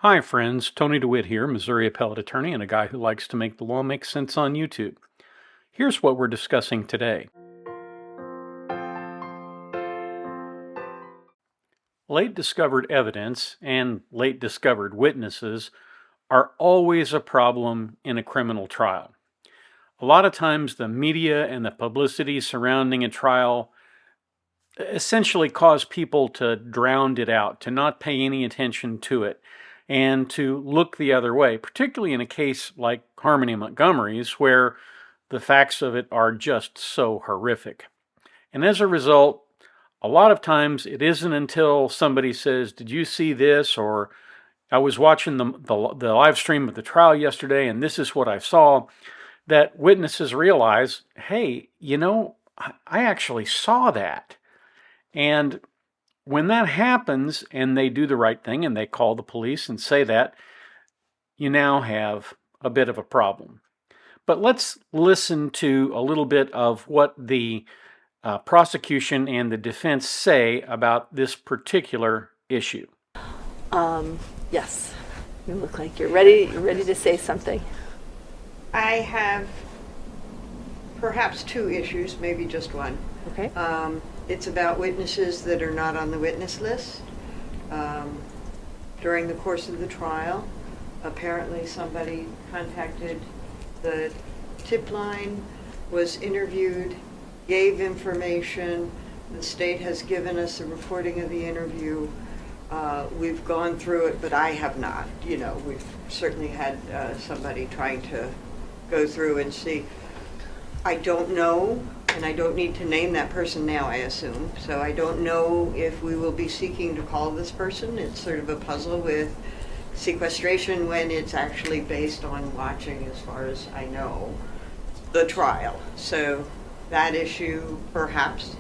Hi, friends. Tony DeWitt here, Missouri appellate attorney and a guy who likes to make the law make sense on YouTube. Here's what we're discussing today. Late discovered evidence and late discovered witnesses are always a problem in a criminal trial. A lot of times, the media and the publicity surrounding a trial essentially cause people to drown it out, to not pay any attention to it, and to look the other way, particularly in a case like Harmony Montgomery's, where the facts of it are just so horrific. And as a result, a lot of times it isn't until somebody says, "Did you see this?" or "I was watching the live stream of the trial yesterday and this is what I saw," that witnesses realize, hey, I actually saw that. And when that happens and they do the right thing and they call the police and say that, you now have a bit of a problem. But let's listen to a little bit of what the prosecution and the defense say about this particular issue. Yes, you look like you're ready to say something. I have perhaps two issues, maybe just one. Okay. It's about witnesses that are not on the witness list. During the course of the trial, apparently somebody contacted the tip line, was interviewed, gave information. The state has given us a recording of the interview. We've gone through it, but I have not. We've certainly had somebody trying to go through and see. I don't know, and I don't need to name that person now, I assume. So I don't know if we will be seeking to call this person. It's sort of a puzzle with sequestration when it's actually based on watching, as far as I know, the trial. So that issue, perhaps.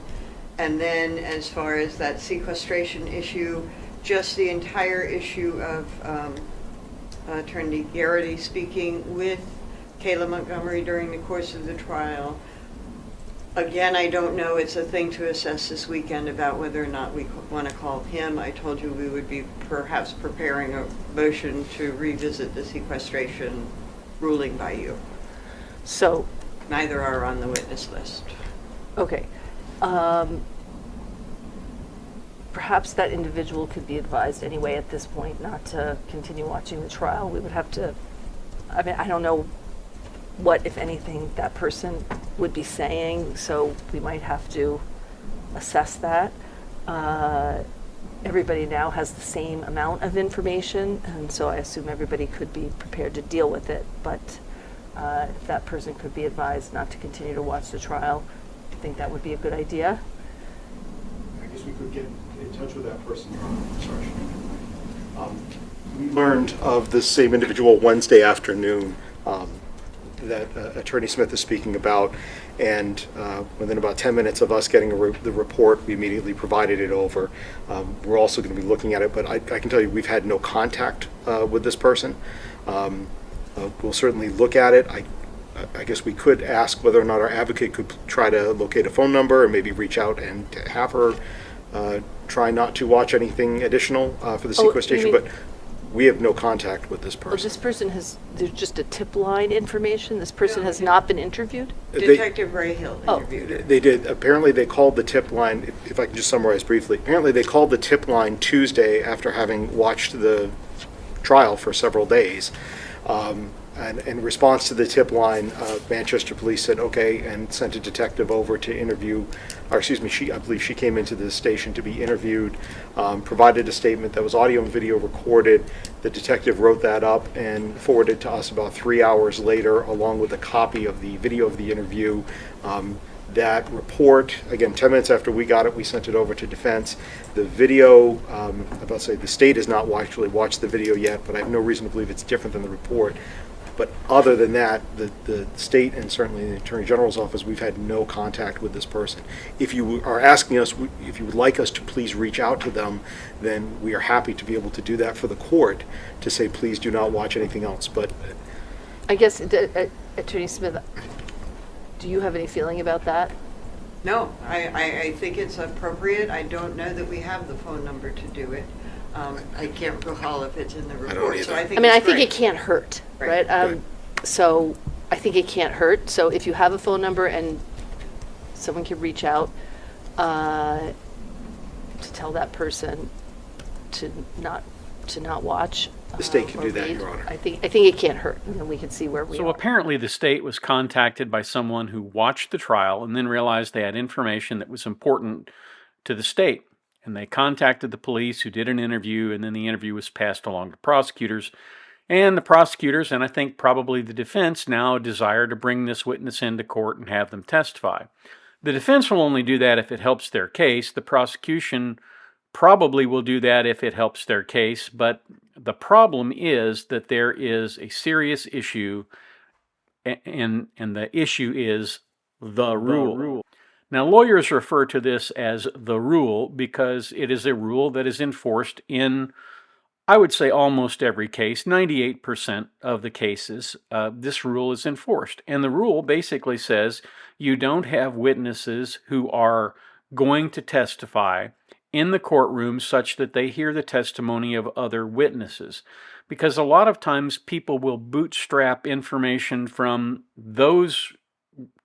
And then as far as that sequestration issue, just the entire issue of Attorney Garrity speaking with Kayla Montgomery during the course of the trial. Again, I don't know. It's a thing to assess this weekend about whether or not we want to call him. I told you we would be perhaps preparing a motion to revisit the sequestration ruling by you. So, Neither are on the witness list. okay. Perhaps that individual could be advised anyway at this point not to continue watching the trial. We would have to, I don't know what, if anything, that person would be saying, so we might have to assess that. Everybody now has the same amount of information, and so I assume everybody could be prepared to deal with it, but if that person could be advised not to continue to watch the trial, I think that would be a good idea. I guess we could get in touch with that person. We learned of this same individual Wednesday afternoon that Attorney Smith is speaking about, and within about 10 minutes of us getting the report, we immediately provided it over. We're also going to be looking at it, but I can tell you we've had no contact with this person. We'll certainly look at it. I guess we could ask whether or not our advocate could try to locate a phone number and maybe reach out and have her try not to watch anything additional for the sequestration, but we have no contact with this person. Well, this person there's just a tip line information? This person has not been interviewed? Detective Ray Hill interviewed her. They did. Apparently they called the tip line, if I can just summarize briefly, apparently they called the tip line Tuesday after having watched the trial for several days. And in response to the tip line, Manchester Police said okay and sent a detective over to interview, or excuse me, I believe she came into the station to be interviewed, provided a statement that was audio and video recorded. The detective wrote that up and forwarded to us about 3 hours later, along with a copy of the video of the interview. That report, again, 10 minutes after we got it, we sent it over to defense. The video, I'm about to say the state has not actually watched the video yet, but I have no reason to believe it's different than the report. But other than that, the state and certainly the Attorney General's office, we've had no contact with this person. If you are asking us, if you would like us to please reach out to them, then we are happy to be able to do that for the court, to say please do not watch anything else. But I guess, Attorney Smith, do you have any feeling about that? No, I think it's appropriate. I don't know that we have the phone number to do it. I can't recall if it's in the don't report, so either. I think I mean, I it's think great. it can't hurt, Right. right? So I think it can't hurt. So if you have a phone number and someone can reach out to tell that person to not watch. The state can or do that, read, Your Honor. I think it can't hurt, and then we can see where we So are. apparently the state was contacted by someone who watched the trial and then realized they had information that was important to the state. And they contacted the police, who did an interview, and then the interview was passed along to prosecutors. And the prosecutors, and I think probably the defense, now desire to bring this witness into court and have them testify. The defense will only do that if it helps their case. The prosecution probably will do that if it helps their case, but the problem is that there is a serious issue, and the issue is the rule. Now, lawyers refer to this as the rule because it is a rule that is enforced in, I would say, almost every case. 98% of the cases, this rule is enforced. And the rule basically says you don't have witnesses who are going to testify in the courtroom such that they hear the testimony of other witnesses. Because a lot of times people will bootstrap information from those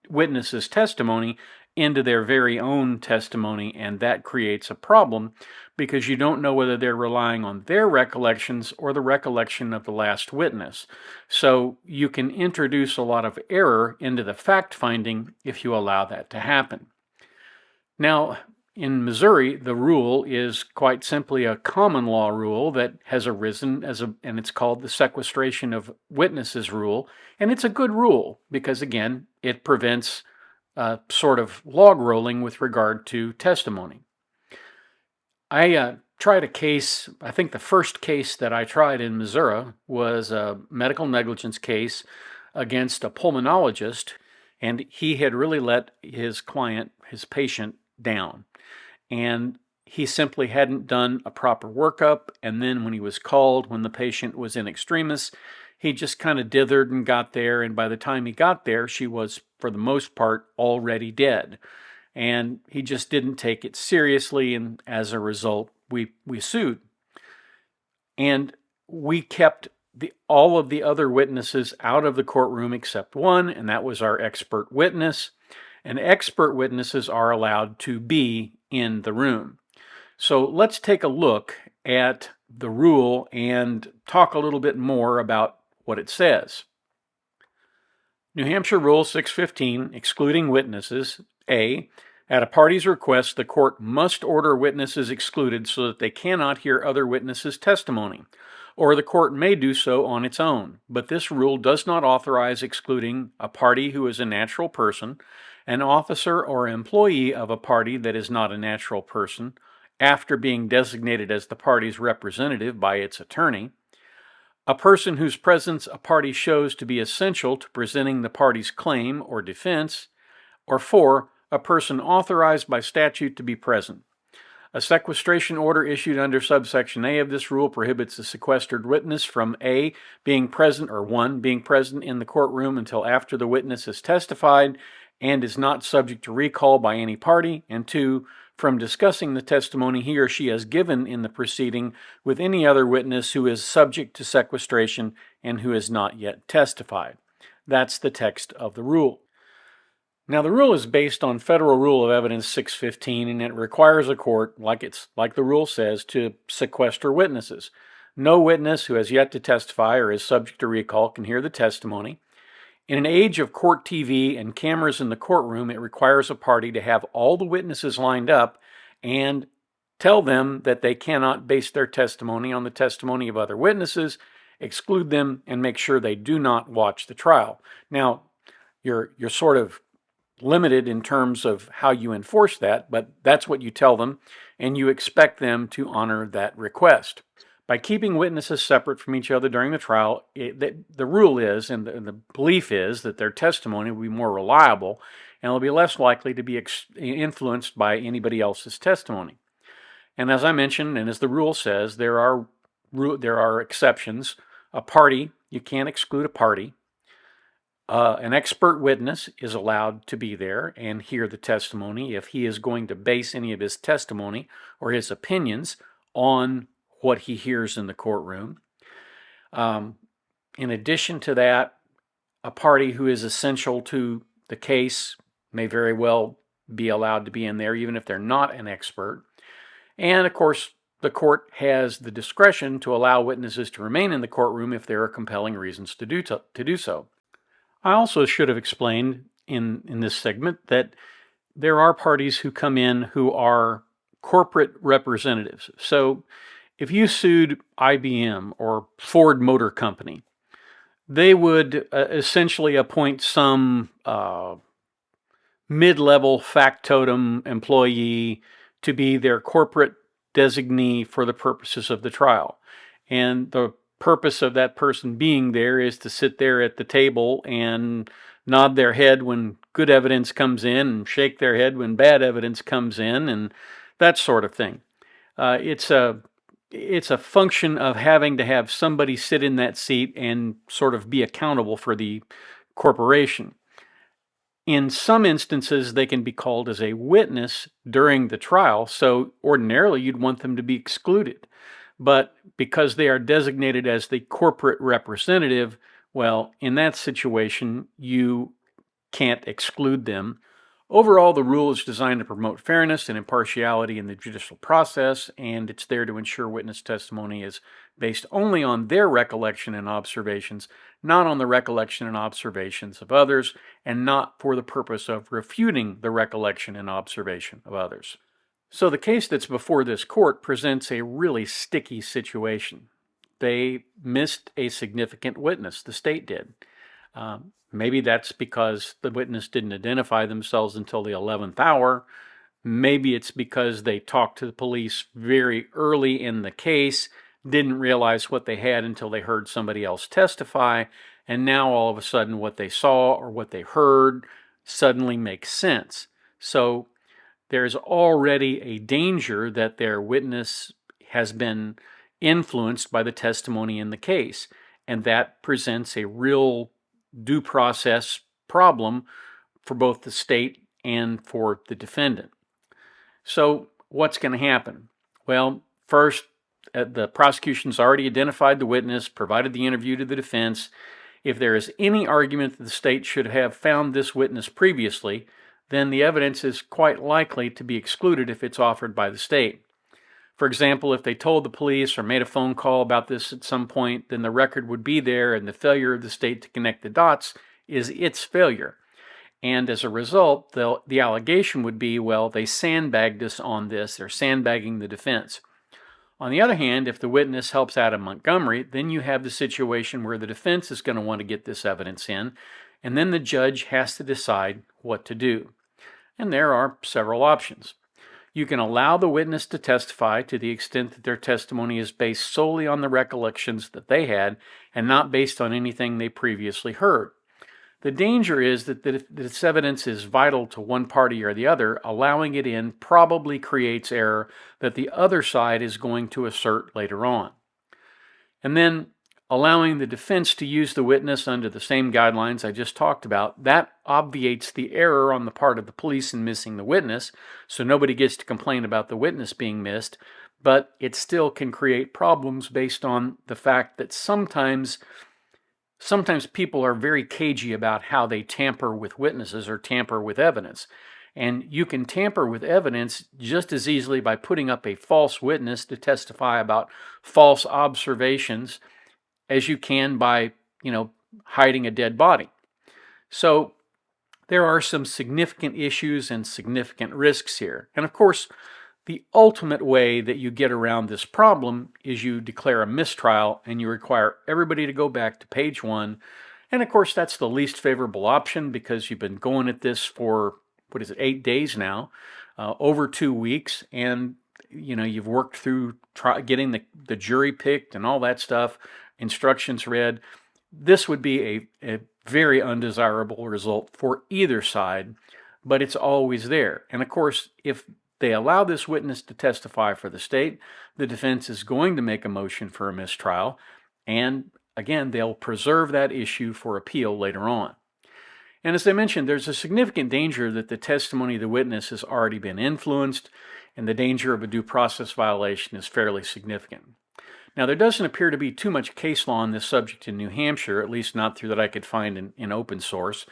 witnesses' testimony into their very own testimony, and that creates a problem because you don't know whether they're relying on their recollections or the recollection of the last witness. So you can introduce a lot of error into the fact-finding if you allow that to happen. Now, in Missouri, the rule is quite simply a common law rule that has arisen and it's called the sequestration of witnesses rule, and it's a good rule because, again, it prevents sort of log rolling with regard to testimony. I tried a case, I think the first case that I tried in Missouri was a medical negligence case against a pulmonologist, and he had really let his patient, down. And he simply hadn't done a proper workup, and then when he was called, when the patient was in extremis, he just kind of dithered and got there, and by the time he got there, she was, for the most part, already dead. And he just didn't take it seriously, and as a result, we sued. And we kept all of the other witnesses out of the courtroom except one, and that was our expert witness. And expert witnesses are allowed to be in the room. So let's take a look at the rule and talk a little bit more about what it says. New Hampshire Rule 615, excluding witnesses. A, at a party's request, the court must order witnesses excluded so that they cannot hear other witnesses' testimony, or the court may do so on its own. But this rule does not authorize excluding a party who is a natural person, an officer or employee of a party that is not a natural person, after being designated as the party's representative by its attorney, a person whose presence a party shows to be essential to presenting the party's claim or defense, or 4, a person authorized by statute to be present. A sequestration order issued under subsection A of this rule prohibits a sequestered witness from A, being present, or 1, being present in the courtroom until after the witness has testified and is not subject to recall by any party, and 2, from discussing the testimony he or she has given in the proceeding with any other witness who is subject to sequestration and who has not yet testified. That's the text of the rule. Now, the rule is based on Federal Rule of Evidence 615, and it requires a court, like the rule says, to sequester witnesses. No witness who has yet to testify or is subject to recall can hear the testimony. In an age of court TV and cameras in the courtroom, it requires a party to have all the witnesses lined up and tell them that they cannot base their testimony on the testimony of other witnesses, exclude them, and make sure they do not watch the trial. Now, you're sort of limited in terms of how you enforce that, but that's what you tell them, and you expect them to honor that request. By keeping witnesses separate from each other during the trial, the rule is, and the belief is, that their testimony will be more reliable and will be less likely to be influenced by anybody else's testimony. And as I mentioned, and as the rule says, there are exceptions. A party, you can't exclude a party. An expert witness is allowed to be there and hear the testimony if he is going to base any of his testimony or his opinions on what he hears in the courtroom. In addition to that, a party who is essential to the case may very well be allowed to be in there, even if they're not an expert. And of course, the court has the discretion to allow witnesses to remain in the courtroom if there are compelling reasons to do so. I also should have explained in this segment that there are parties who come in who are corporate representatives. So if you sued IBM or Ford Motor Company, they would essentially appoint some mid-level factotum employee to be their corporate designee for the purposes of the trial. And the purpose of that person being there is to sit there at the table and nod their head when good evidence comes in and shake their head when bad evidence comes in and that sort of thing. It's a function of having to have somebody sit in that seat and sort of be accountable for the corporation. In some instances, they can be called as a witness during the trial, so ordinarily you'd want them to be excluded. But because they are designated as the corporate representative, well, in that situation, you can't exclude them. Overall, the rule is designed to promote fairness and impartiality in the judicial process, and it's there to ensure witness testimony is based only on their recollection and observations, not on the recollection and observations of others, and not for the purpose of refuting the recollection and observation of others. So the case that's before this court presents a really sticky situation. They missed a significant witness, the state did. Maybe that's because the witness didn't identify themselves until the 11th hour. Maybe it's because they talked to the police very early in the case, didn't realize what they had until they heard somebody else testify, and now all of a sudden what they saw or what they heard suddenly makes sense. So there's already a danger that their witness has been influenced by the testimony in the case, and that presents a real due process problem for both the state and for the defendant. So what's going to happen? Well, first, the prosecution's already identified the witness, provided the interview to the defense. If there is any argument that the state should have found this witness previously, then the evidence is quite likely to be excluded if it's offered by the state. For example, if they told the police or made a phone call about this at some point, then the record would be there, and the failure of the state to connect the dots is its failure. And as a result, the allegation would be, well, they sandbagged us on this. They're sandbagging the defense. On the other hand, if the witness helps out in Montgomery, then you have the situation where the defense is going to want to get this evidence in, and then the judge has to decide what to do. And there are several options. You can allow the witness to testify to the extent that their testimony is based solely on the recollections that they had and not based on anything they previously heard. The danger is that if this evidence is vital to one party or the other, allowing it in probably creates error that the other side is going to assert later on. And then allowing the defense to use the witness under the same guidelines I just talked about, that obviates the error on the part of the police in missing the witness, so nobody gets to complain about the witness being missed, but it still can create problems based on the fact that sometimes people are very cagey about how they tamper with witnesses or tamper with evidence. And you can tamper with evidence just as easily by putting up a false witness to testify about false observations as you can by, hiding a dead body. So there are some significant issues and significant risks here. And of course, the ultimate way that you get around this problem is you declare a mistrial and you require everybody to go back to page 1. And of course, that's the least favorable option because you've been going at this for, 8 days now, over 2 weeks. And, you've worked through getting the jury picked and all that stuff, instructions read. This would be a very undesirable result for either side, but it's always there. And of course, if they allow this witness to testify for the state, the defense is going to make a motion for a mistrial, and again, they'll preserve that issue for appeal later on. And as I mentioned, there's a significant danger that the testimony of the witness has already been influenced, and the danger of a due process violation is fairly significant. Now, there doesn't appear to be too much case law on this subject in New Hampshire, at least not through that I could find in open source.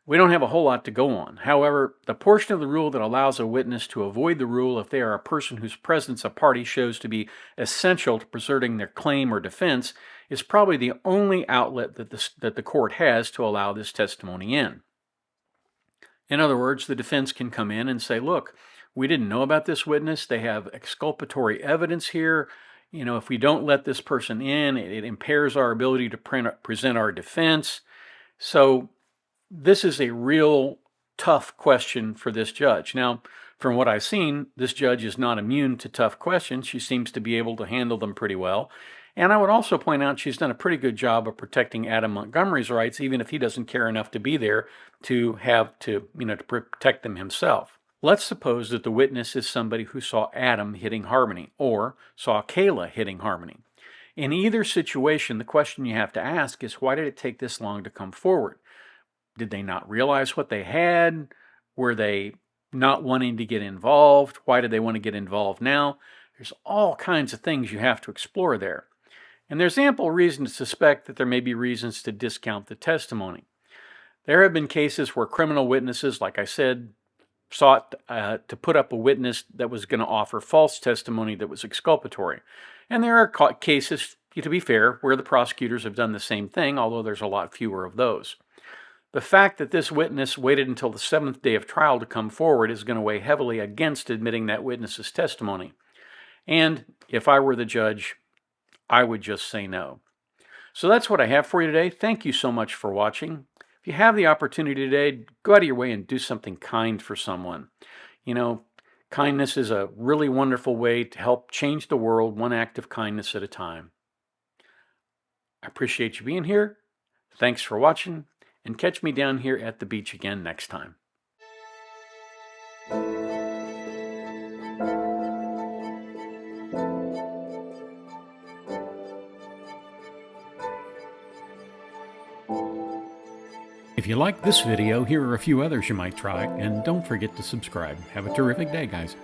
We don't have a whole lot to go on. However, the portion of the rule that allows a witness to avoid the rule if they are a person whose presence a party shows to be essential to preserving their claim or defense is probably the only outlet that the court has to allow this testimony in. In other words, the defense can come in and say, look, we didn't know about this witness. They have exculpatory evidence here. If we don't let this person in, it impairs our ability to present our defense. So this is a real tough question for this judge. Now, from what I've seen, this judge is not immune to tough questions. She seems to be able to handle them pretty well. And I would also point out she's done a pretty good job of protecting Adam Montgomery's rights, even if he doesn't care enough to be there to protect them himself. Let's suppose that the witness is somebody who saw Adam hitting Harmony or saw Kayla hitting Harmony. In either situation, the question you have to ask is, why did it take this long to come forward? Did they not realize what they had? Were they not wanting to get involved? Why did they want to get involved now? There's all kinds of things you have to explore there. And there's ample reason to suspect that there may be reasons to discount the testimony. There have been cases where criminal witnesses, like I said, sought to put up a witness that was going to offer false testimony that was exculpatory. And there are cases, to be fair, where the prosecutors have done the same thing, although there's a lot fewer of those. The fact that this witness waited until the 7th day of trial to come forward is going to weigh heavily against admitting that witness's testimony. And if I were the judge, I would just say no. So that's what I have for you today. Thank you so much for watching. If you have the opportunity today, go out of your way and do something kind for someone. Kindness is a really wonderful way to help change the world, one act of kindness at a time. I appreciate you being here. Thanks for watching, and catch me down here at the beach again next time. If you like this video, here are a few others you might try, and don't forget to subscribe. Have a terrific day, guys.